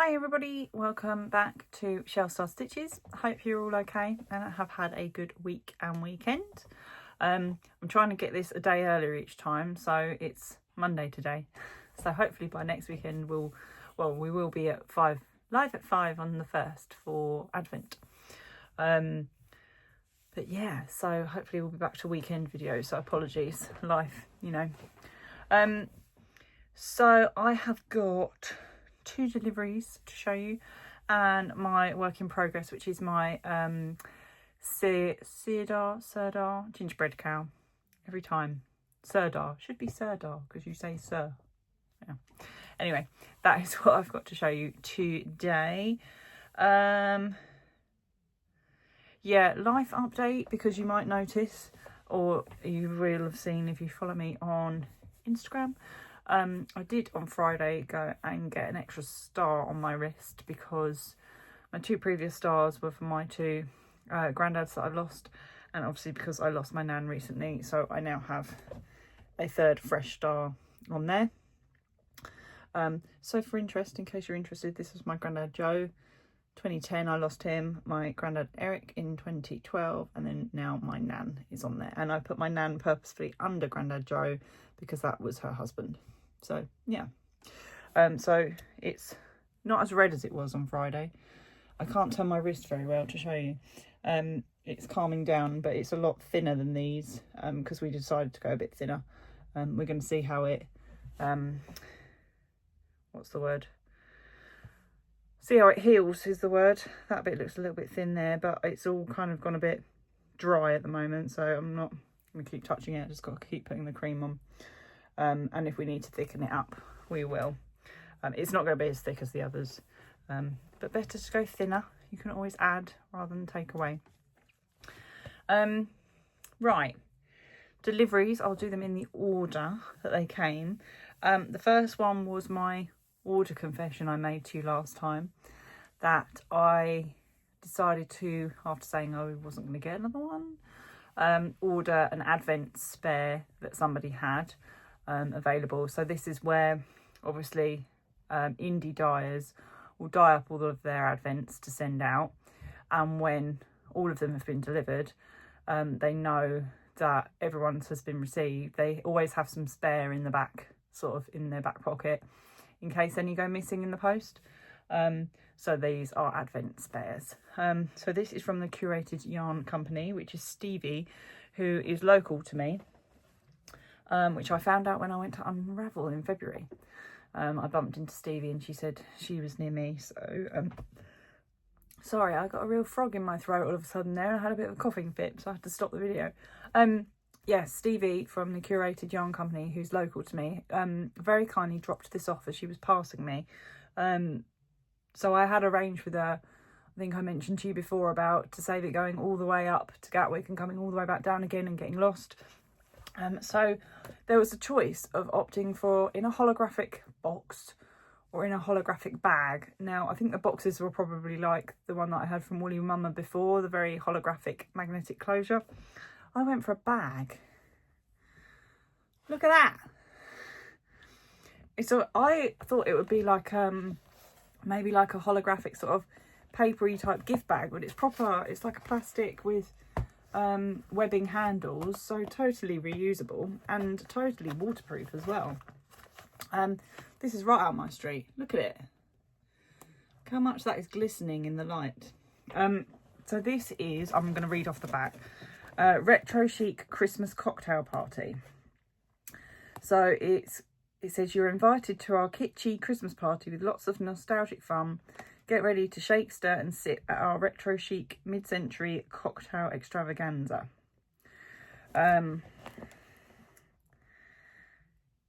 Hi everybody, welcome back to Shell Star Stitches. Hope you're all okay and have had a good week and weekend. I'm trying to get this a day earlier each time, so it's Monday today. So hopefully by next weekend we will be at live at 5 on the 1st for Advent. But yeah, so hopefully we'll be back to weekend videos, so apologies, life, you know. So I have got 2 deliveries to show you and my work in progress, which is my Sirdar Gingerbread CAL. Every time Sirdar should be Sirdar because you say sir. Yeah. Anyway, that is what I've got to show you today. Yeah, life update, because you might notice, or you will have seen if you follow me on Instagram, I did on Friday go and get an extra star on my wrist because my 2 previous stars were for my 2 granddads that I've lost, and obviously because I lost my nan recently, so I now have a 3rd fresh star on there. So for interest, in case you're interested, this was my granddad Joe, 2010 I lost him, my granddad Eric in 2012, and then now my nan is on there, and I put my nan purposefully under granddad Joe because that was her husband. So yeah, so it's not as red as it was on Friday. I can't turn my wrist very well to show you. It's calming down, but it's a lot thinner than these because we decided to go a bit thinner. We're going to see how it what's the word, see how it heals is the word. That bit looks a little bit thin there, but it's all kind of gone a bit dry at the moment, so I'm not going to keep touching it. I just got to keep putting the cream on. And if we need to thicken it up, we will. It's not going to be as thick as the others, but better to go thinner. You can always add rather than take away. Right, deliveries, I'll do them in the order that they came. The first one was my order confession I made to you last time, that I decided to, after saying I wasn't going to get another one, order an Advent spare that somebody had available. So this is where obviously indie dyers will dye up all of their Advents to send out, and when all of them have been delivered, they know that everyone's has been received. They always have some spare in the back, sort of in their back pocket, in case any go missing in the post. So these are Advent spares. So this is from the Curated yarn company, which is Stevie, who is local to me, which I found out when I went to Unravel in February. I bumped into Stevie and she said she was near me. So sorry, I got a real frog in my throat all of a sudden there. I had a bit of a coughing fit, so I had to stop the video. Yes, Stevie from the Curated yarn company, who's local to me, very kindly dropped this off as she was passing me. So I had arranged with her, I think I mentioned to you before, about to save it going all the way up to Gatwick and coming all the way back down again and getting lost. So there was a choice of opting for in a holographic box or in a holographic bag. Now, I think the boxes were probably like the one that I had from Woolly Mama before, the very holographic magnetic closure. I went for a bag. Look at that. So I thought it would be like maybe like a holographic sort of papery type gift bag, but it's proper. It's like a plastic with webbing handles, so totally reusable and totally waterproof as well. This is right out my street. Look at it. Look how much that is glistening in the light. So this is, I'm going to read off the back, retro chic Christmas cocktail party. So it says you're invited to our kitschy Christmas party with lots of nostalgic fun. Get ready to shake, stir and sip at our retro chic mid-century cocktail extravaganza.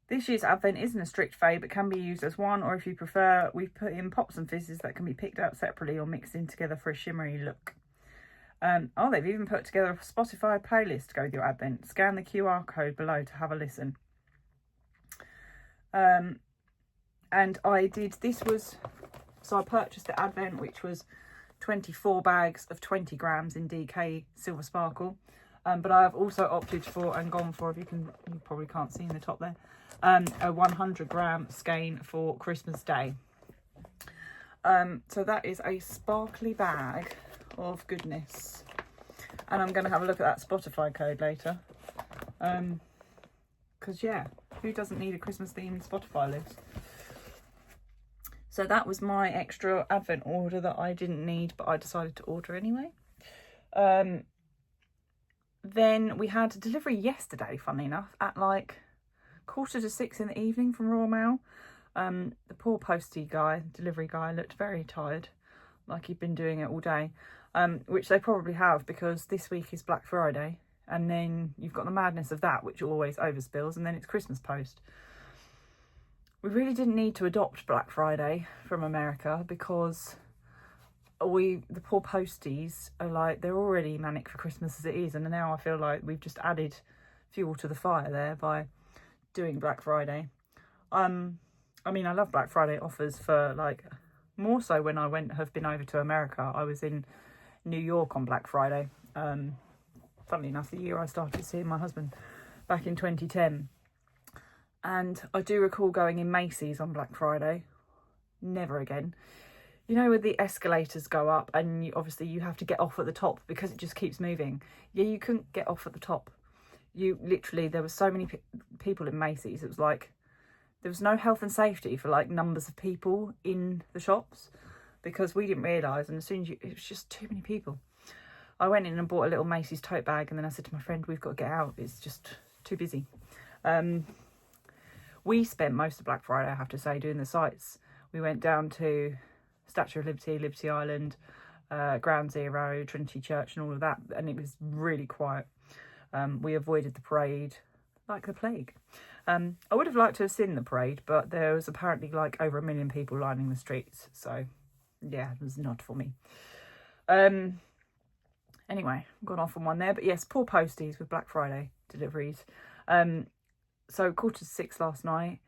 This year's Advent isn't a strict fave, but can be used as one, or if you prefer, we've put in pops and fizzes that can be picked out separately or mixed in together for a shimmery look. Oh, they've even put together a Spotify playlist to go with your Advent. Scan the QR code below to have a listen. And I did, so I purchased the Advent, which was 24 bags of 20 grams in DK Silver Sparkle. But I have also opted for and gone for, you probably can't see in the top there, a 100 gram skein for Christmas Day. So that is a sparkly bag of goodness. And I'm going to have a look at that Spotify code later. Because, yeah, who doesn't need a Christmas-themed Spotify list? So that was my extra Advent order that I didn't need, but I decided to order anyway. Then we had a delivery yesterday, funnily enough, at like 5:45 in the evening from Royal Mail. The poor postie guy, delivery guy, looked very tired, like he'd been doing it all day, which they probably have, because this week is Black Friday, and then you've got the madness of that, which always overspills, and then it's Christmas post. We really didn't need to adopt Black Friday from America, because the poor posties are like, they're already manic for Christmas as it is, and now I feel like we've just added fuel to the fire there by doing Black Friday. I mean, I love Black Friday offers for, like, more so when I have been over to America. I was in New York on Black Friday. Funnily enough, the year I started seeing my husband, back in 2010. And I do recall going in Macy's on Black Friday. Never again. You know, where the escalators go up and obviously you have to get off at the top because it just keeps moving. Yeah, you couldn't get off at the top. You literally, there were so many people in Macy's. It was like, there was no health and safety for like numbers of people in the shops, because we didn't realise, and as soon as it was just too many people. I went in and bought a little Macy's tote bag, and then I said to my friend, we've got to get out, it's just too busy. We spent most of Black Friday, I have to say, doing the sites. We went down to Statue of Liberty, Liberty Island, Ground Zero, Trinity Church and all of that, and it was really quiet. We avoided the parade like the plague. I would have liked to have seen the parade, but there was apparently like over 1 million people lining the streets, so yeah, it was not for me. Anyway, I've gone off on one there, but yes, poor posties with Black Friday deliveries. So 5:45 last night,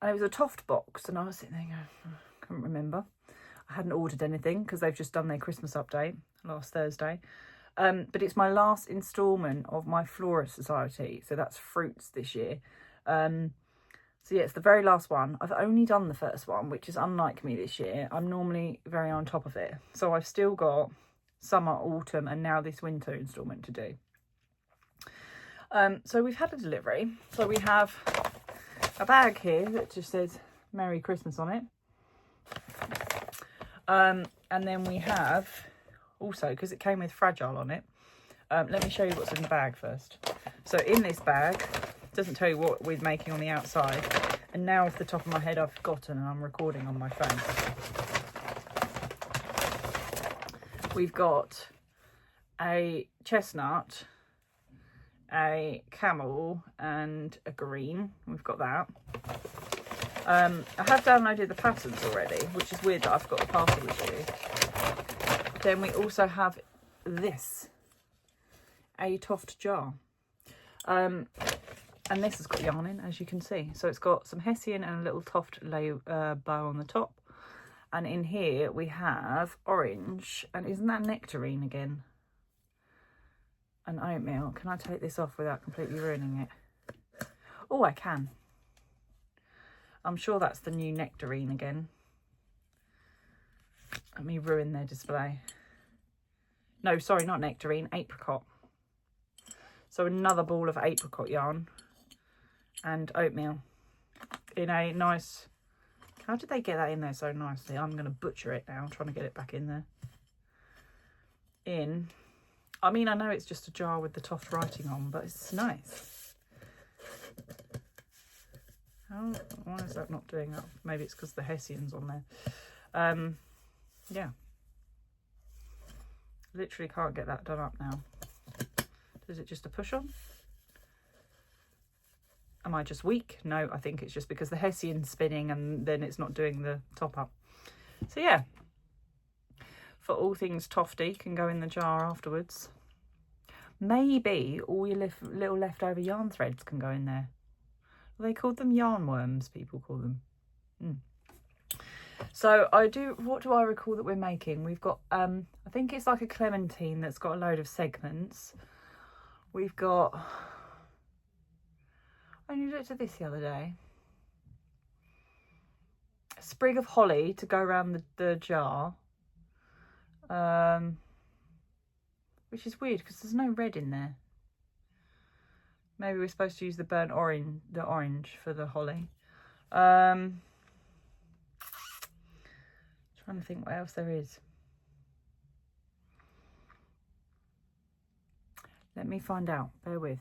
and it was a Toft box, and I was sitting there going, I can't remember. I hadn't ordered anything because they've just done their Christmas update last Thursday. But it's my last instalment of my Flora Society, so that's fruits this year. So yeah, it's the very last one. I've only done the first one, which is unlike me this year. I'm normally very on top of it. So I've still got summer, autumn, and now this winter instalment to do. So we've had a delivery. So we have a bag here that just says Merry Christmas on it. And then we have also, because it came with Fragile on it, let me show you what's in the bag first. So in this bag, it doesn't tell you what we're making on the outside. And now off the top of my head, I've forgotten, and I'm recording on my phone. We've got a chestnut, a camel, and a green. We've got that. I have downloaded the patterns already, which is weird that I've got the parcel with you. Then we also have this, a Toft jar. And this has got yarn in, as you can see. So it's got some Hessian and a little Toft bow on the top. And in here we have orange, and isn't that nectarine again? And oatmeal. Can I take this off without completely ruining it? Oh, I can. I'm sure that's the new nectarine again. Let me ruin their display. No, sorry, not nectarine, apricot. So another ball of apricot yarn and oatmeal in a nice... How did they get that in there so nicely? I'm going to butcher it now, trying to get it back in there. I mean, I know it's just a jar with the Toft writing on, but it's nice. Why is that not doing that? Maybe it's because the Hessian's on there. Yeah. Literally can't get that done up now. Is it just a push on? Am I just weak? No, I think it's just because the Hessian's spinning and then it's not doing the top up. So yeah, for all things Tofty, can go in the jar afterwards. Maybe all your little leftover yarn threads can go in there. They called them yarn worms, people call them. So what do I recall that we're making? We've got, I think it's like a clementine that's got a load of segments. We've got, I only looked at this the other day. sprig of holly to go around the jar, which is weird because there's no red in there. Maybe we're supposed to use the burnt orange, for the holly. Trying to think what else there is. Let me find out, bear with.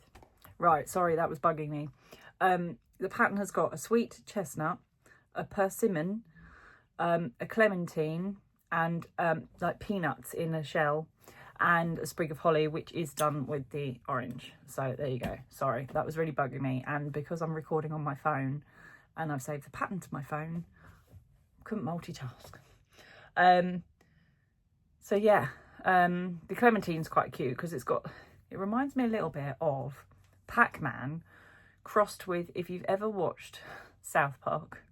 Right, sorry, that was bugging me. The pattern has got a sweet chestnut, a persimmon, a clementine, and like peanuts in a shell, and a sprig of holly, which is done with the orange. So there you go. Sorry, that was really bugging me. And because I'm recording on my phone and I've saved the pattern to my phone, couldn't multitask. So yeah, the clementine's quite cute because it reminds me a little bit of Pac-Man crossed with, if you've ever watched South Park.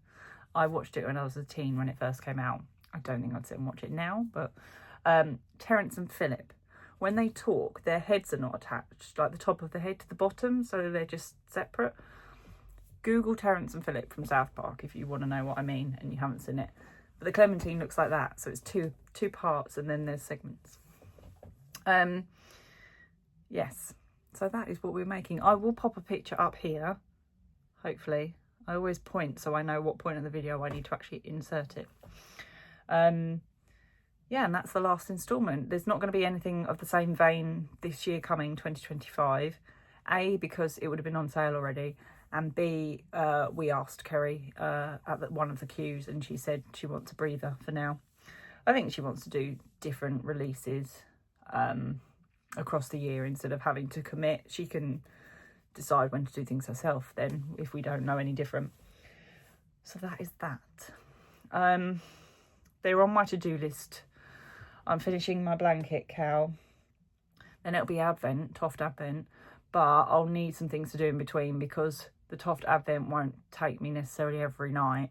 I watched it when I was a teen when it first came out. I don't think I'd sit and watch it now, but Terence and Philip, when they talk, their heads are not attached, like the top of the head to the bottom, so they're just separate. Google Terence and Philip from South Park if you want to know what I mean and you haven't seen it. But the clementine looks like that, so it's two parts and then there's segments. Yes, so that is what we're making. I will pop a picture up here, hopefully. I always point so I know what point in the video I need to actually insert it. Yeah, and that's the last instalment. There's not going to be anything of the same vein this year coming, 2025. A, because it would have been on sale already, and B, we asked Kerry at one of the queues and she said she wants a breather for now. I think she wants to do different releases across the year instead of having to commit. She can decide when to do things herself then if we don't know any different. So that is that. They're on my to-do list. I'm finishing my blanket CAL. Then it'll be Advent, Toft Advent, but I'll need some things to do in between because the Toft Advent won't take me necessarily every night.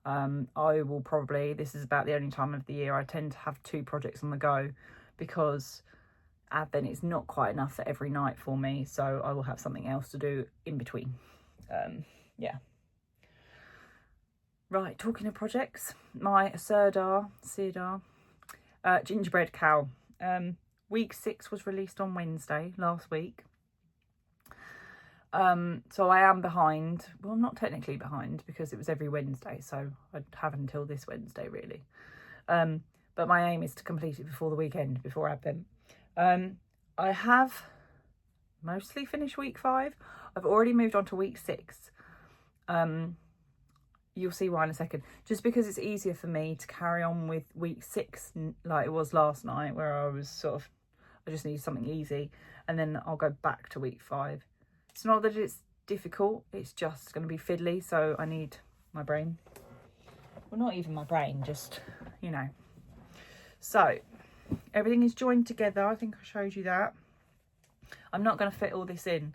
I will probably, this is about the only time of the year I tend to have 2 projects on the go because Advent is not quite enough for every night for me, so I will have something else to do in between. Yeah. Right, talking of projects, my Sirdar Gingerbread CAL. Week 6 was released on Wednesday last week. So I am behind. Well, I'm not technically behind because it was every Wednesday, so I'd have until this Wednesday really. But my aim is to complete it before the weekend, before Advent. I have mostly finished week 5. I've already moved on to week 6. You'll see why in a second. Just because it's easier for me to carry on with week 6 like it was last night, where I was sort of, I just need something easy, and then I'll go back to week 5. It's not that it's difficult, it's just going to be fiddly, so I need my brain. Well, not even my brain, just, you know. So, everything is joined together. I think I showed you that. I'm not going to fit all this in,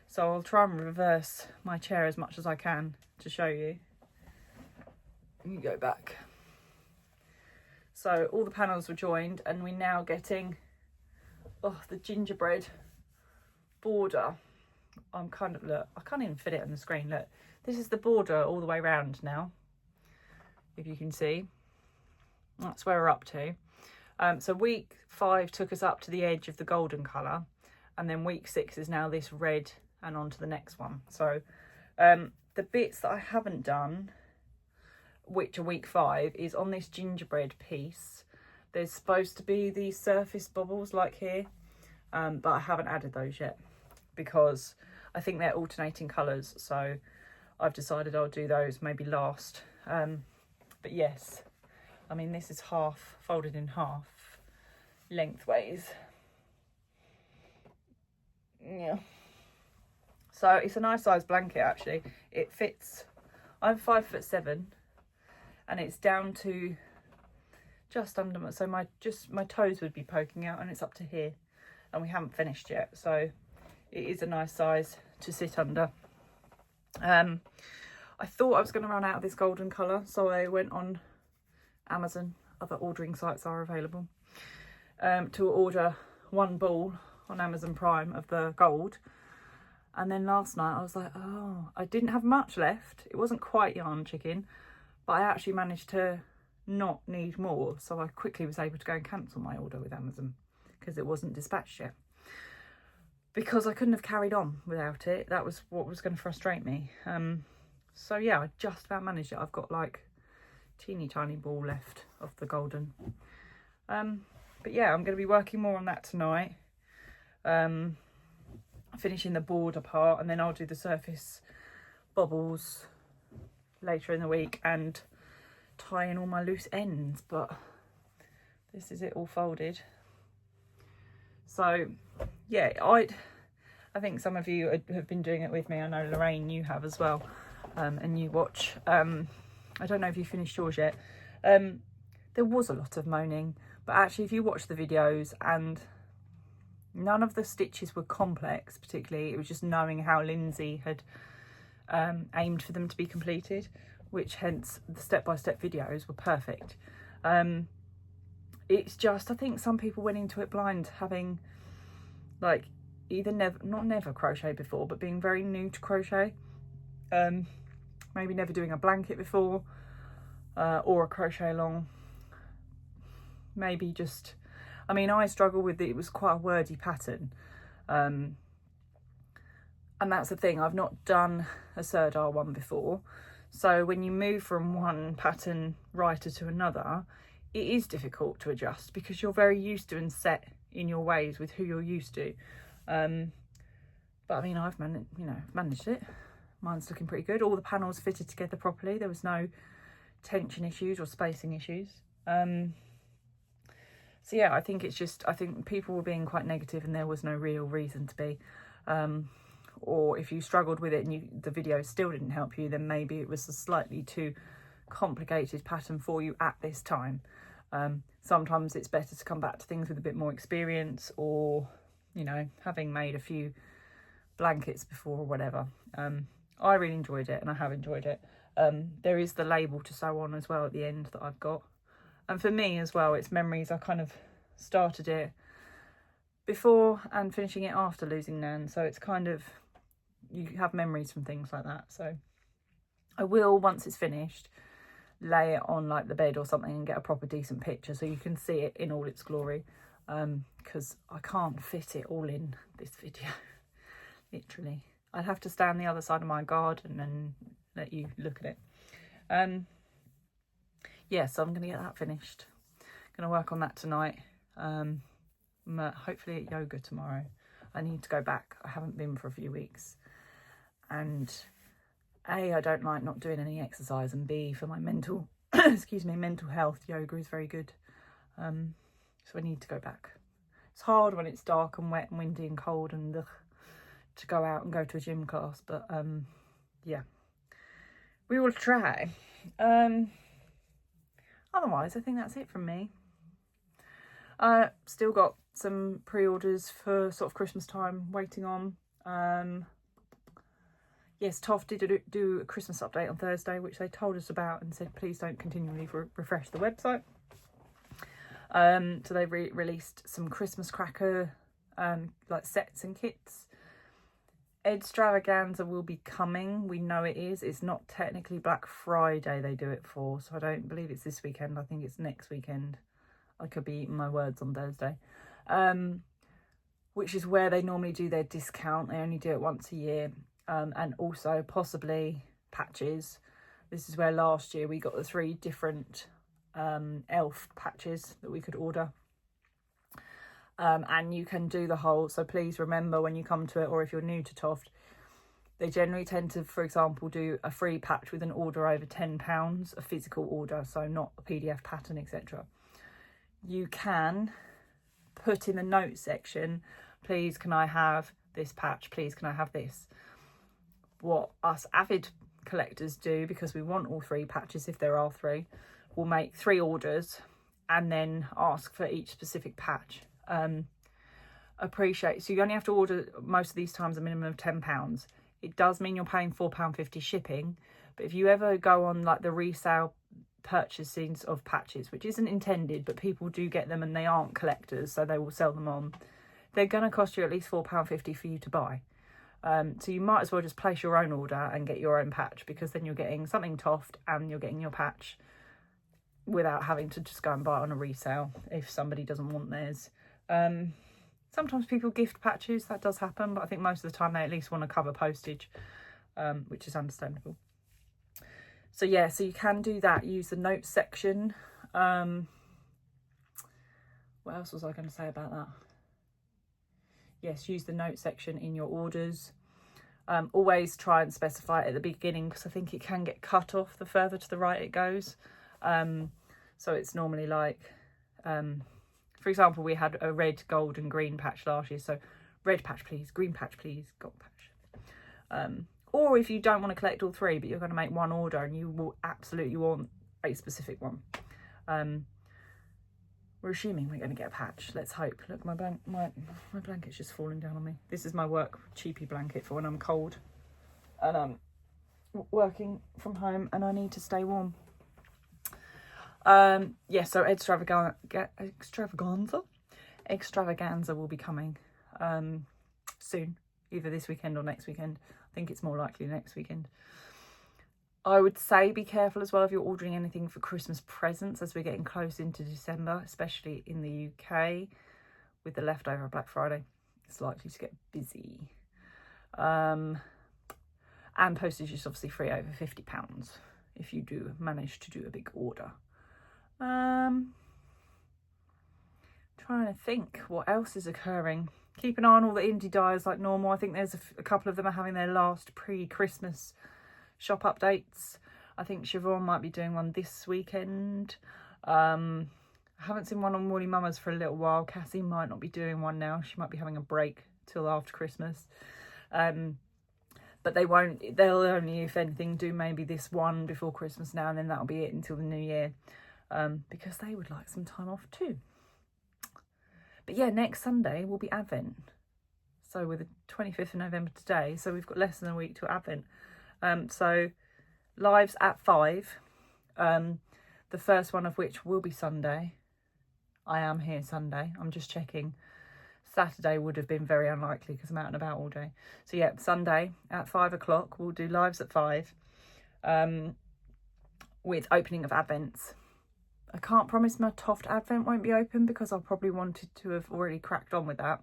so I'll try and reverse my chair as much as I can to show you. You go back. So all the panels were joined and we're now getting the gingerbread border. I'm kind of, look, I can't even fit it on the screen. Look, this is the border all the way around now, if you can see. That's where we're up to. So week 5 took us up to the edge of the golden colour, and then week 6 is now this red and on to the next one. So the bits that I haven't done, which are week 5, is on this gingerbread piece. There's supposed to be these surface bubbles like here, but I haven't added those yet because I think they're alternating colours, so I've decided I'll do those maybe last. But yes, I mean, this is half folded in half lengthways. Yeah, so it's a nice size blanket actually. It fits. I'm 5'7", and it's down to just under my, so my toes would be poking out, and it's up to here, and we haven't finished yet, so it is a nice size to sit under. I thought I was going to run out of this golden colour, so I went on Amazon, other ordering sites are available, to order 1 ball on Amazon Prime of the gold. And then last night I was like, oh, I didn't have much left. It wasn't quite yarn chicken, but I actually managed to not need more, so I quickly was able to go and cancel my order with Amazon because it wasn't dispatched yet, because I couldn't have carried on without it. That was what was going to frustrate me. So yeah, I just about managed it. I've got like teeny tiny ball left of the golden. But yeah, I'm going to be working more on that tonight, finishing the border part, and then I'll do the surface bobbles later in the week and tie in all my loose ends. But this is it all folded. So yeah, I think some of you have been doing it with me. I know Lorraine, you have as well, and you watch. I don't know if you finished yours yet. There was a lot of moaning, but actually if you watch the videos, and none of the stitches were complex particularly, it was just knowing how Lindsay had aimed for them to be completed, which hence the step-by-step videos were perfect. It's just, I think some people went into it blind, having like either never crocheted before, but being very new to crochet, maybe never doing a blanket before, or a crochet along. Maybe just, I mean, I struggle with it. It was quite a wordy pattern, and that's the thing, I've not done a Sirdar one before, so when you move from one pattern writer to another, it is difficult to adjust because you're very used to and set in your ways with who you're used to. But I mean, I've managed it. Mine's looking pretty good. All the panels fitted together properly. There was no tension issues or spacing issues. So yeah, I think people were being quite negative and there was no real reason to be. Or if you struggled with it and the video still didn't help you, then maybe it was a slightly too complicated pattern for you at this time. Sometimes it's better to come back to things with a bit more experience, or, you know, having made a few blankets before or whatever. I really enjoyed it and I have enjoyed it. There is the label to sew on as well at the end that I've got. And for me as well, it's memories. I kind of started it before and finishing it after losing Nan. So it's kind of, you have memories from things like that. So I will, once it's finished, lay it on like the bed or something and get a proper decent picture so you can see it in all its glory. Because I can't fit it all in this video, literally. I'd have to stand the other side of my garden and let you look at it. Yeah, so I'm going to get that finished. Going to work on that tonight. Hopefully at yoga tomorrow. I need to go back. I haven't been for a few weeks. And A, I don't like not doing any exercise, and B, for my mental, mental health, yoga is very good. So I need to go back. It's hard when it's dark and wet and windy and cold and to go out and go to a gym class, but yeah, we will try. Otherwise, I think that's it from me. Still got some pre-orders for sort of Christmas time waiting on. Yes, Toft did do a Christmas update on Thursday, which they told us about and said please don't continually refresh the website. So they released some Christmas cracker like sets and kits. Extravaganza will be coming. We know it is. It's not technically Black Friday they do it for, so I don't believe it's this weekend. I think it's next weekend. I could be eating my words on Thursday. Which is where they normally do their discount. They only do it once a year. And also possibly patches. This is where last year we got the 3 different elf patches that we could order. And you can do the whole, so please remember when you come to it, or if you're new to Toft, they generally tend to, for example, do a free patch with an order over £10, a physical order, so not a PDF pattern, etc. You can put in the notes section, please can I have this patch, please can I have this. What us avid collectors do, because we want all 3 patches if there are 3, we'll make 3 orders and then ask for each specific patch. Appreciate, so you only have to order most of these times a minimum of £10. It does mean you're paying £4.50 shipping, but if you ever go on like the resale purchasings of patches, which isn't intended, but people do get them and they aren't collectors, so they will sell them on, they're going to cost you at least £4.50 for you to buy. So you might as well just place your own order and get your own patch, because then you're getting something Toft and you're getting your patch without having to just go and buy it on a resale if somebody doesn't want theirs. Sometimes people gift patches, that does happen, but I think most of the time they at least want to cover postage, which is understandable. So yeah, so you can do that. Use the notes section. What else was I going to say about that? Yes, use the note section in your orders. Always try and specify it at the beginning, because I think it can get cut off the further to the right it goes. So it's normally like, for example, we had a red, gold and green patch last year. So red patch, please, green patch, please, gold patch. Or if you don't want to collect all three, but you're going to make one order and you will absolutely want a specific one. We're assuming we're going to get a patch. Let's hope. Look, my blanket's just falling down on me. This is my work cheapy blanket for when I'm cold and I'm working from home and I need to stay warm. Yeah, so extravaganza will be coming soon, either this weekend or next weekend. I think it's more likely next weekend. I would say be careful as well if you're ordering anything for Christmas presents, as we're getting close into December, especially in the UK with the leftover Black Friday. It's likely to get busy. And postage is obviously free over £50 if you do manage to do a big order. Trying to think what else is occurring. Keep an eye on all the indie dyers like normal. I think there's a couple of them are having their last pre-Christmas shop updates. I think Siobhan might be doing one this weekend. I haven't seen one on Woolly Mamas for a little while. Cassie might not be doing one now. She might be having a break till after Christmas. But they'll only, if anything, do maybe this one before Christmas now, and then that'll be it until the new year. Because they would like some time off too. But yeah, next Sunday will be Advent. So we're the 25th of November today, so we've got less than a week to Advent. So lives at 5, the first one of which will be Sunday. I am here Sunday. I'm just checking. Saturday would have been very unlikely because I'm out and about all day. So yeah, Sunday at 5 o'clock, we'll do lives at 5 with opening of Advents. I can't promise my Toft Advent won't be open because I probably wanted to have already cracked on with that.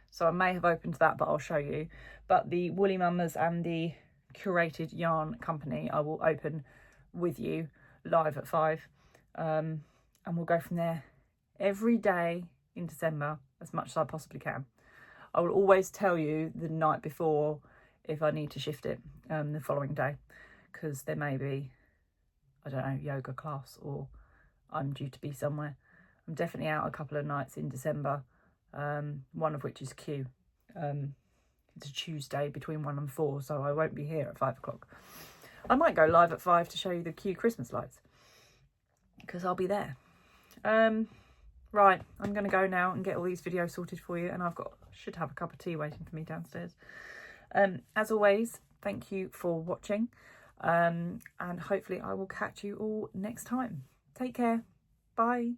So I may have opened that, but I'll show you. But the Woolly Mamas and the Curated yarn company I will open with you live at 5, and we'll go from there every day in December as much as I possibly can. I will always tell you the night before if I need to shift it the following day, because there may be, I don't know, yoga class or I'm due to be somewhere. I'm definitely out a couple of nights in December, one of which is Q. It's a Tuesday between 1 and 4, so I won't be here at 5 o'clock. I might go live at 5 to show you the Q Christmas lights, because I'll be there. Right, I'm going to go now and get all these videos sorted for you, and should have a cup of tea waiting for me downstairs. As always, thank you for watching, and hopefully I will catch you all next time. Take care. Bye.